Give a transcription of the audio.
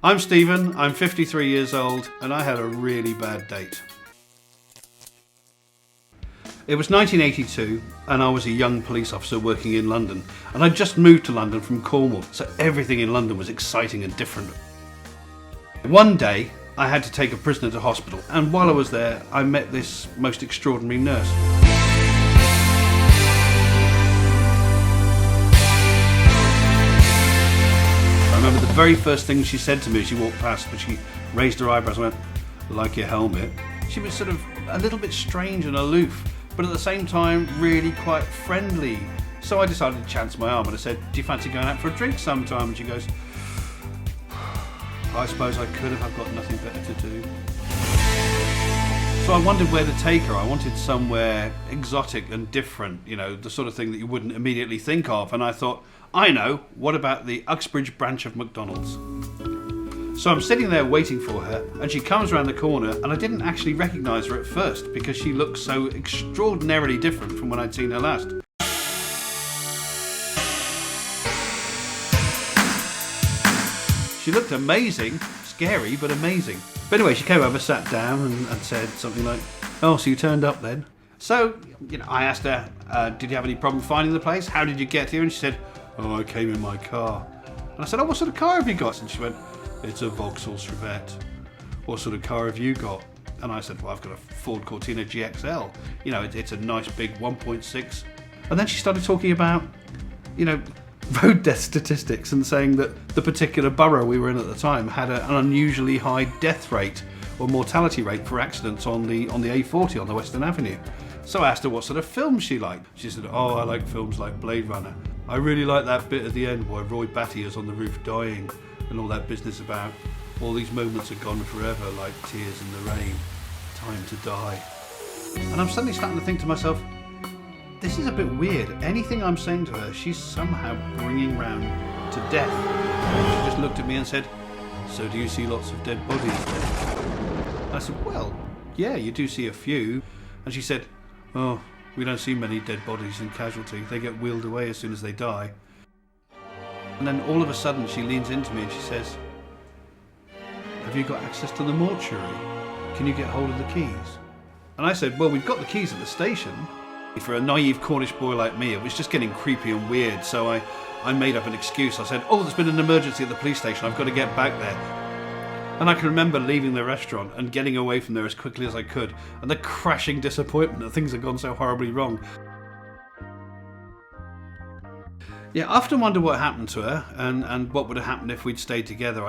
I'm Stephen, I'm 53 years old, and I had a really bad date. It was 1982, and I was a young police officer working in London, and I'd just moved to London from Cornwall, so everything in London was exciting and different. One day, I had to take a prisoner to hospital, and while I was there, I met this most extraordinary nurse. I remember the very first thing she said to me as she walked past, but she raised her eyebrows and went, "Like your helmet." She was sort of a little bit strange and aloof, but at the same time really quite friendly. So I decided to chance my arm and I said, "Do you fancy going out for a drink sometime?" And she goes, "I suppose I could if I've got nothing better to do." So I wondered where to take her. I wanted somewhere exotic and different, you know, the sort of thing that you wouldn't immediately think of. And I thought, I know, what about the Uxbridge branch of McDonald's? So I'm sitting there waiting for her, and she comes around the corner, and I didn't actually recognise her at first because she looked so extraordinarily different from when I'd seen her last. She looked amazing, scary but amazing. But anyway, she came over, sat down and said something like, "Oh, so you turned up then?" So, you know, I asked her, "Did you have any problem finding the place? How did you get here?" And she said, "Oh, I came in my car." And I said, "Oh, what sort of car have you got?" And she went, "It's a Vauxhall Chevette." "What sort of car have you got?" And I said, "Well, I've got a Ford Cortina GXL. You know, it's a nice big 1.6. And then she started talking about, you know, road death statistics and saying that the particular borough we were in at the time had an unusually high death rate or mortality rate for accidents on the A40 on the Western Avenue. So I asked her what sort of films she liked. She said, "Oh, I like films like Blade Runner. I really like that bit at the end where Roy Batty is on the roof dying and all that business about all these moments are gone forever, like tears in the rain, time to die." And I'm suddenly starting to think to myself, this is a bit weird. Anything I'm saying to her, she's somehow bringing round to death. And she just looked at me and said, "So do you see lots of dead bodies then?" I said, "Well, yeah, you do see a few." And she said, "Oh, we don't see many dead bodies in casualty. They get wheeled away as soon as they die." And then all of a sudden she leans into me and she says, "Have you got access to the mortuary? Can you get hold of the keys?" And I said, "Well, we've got the keys at the station." For a naive Cornish boy like me, it was just getting creepy and weird, so I made up an excuse. I said, "Oh, there's been an emergency at the police station. I've got to get back there." And I can remember leaving the restaurant and getting away from there as quickly as I could, and the crashing disappointment that things had gone so horribly wrong. Yeah, I often wonder what happened to her and what would have happened if we'd stayed together.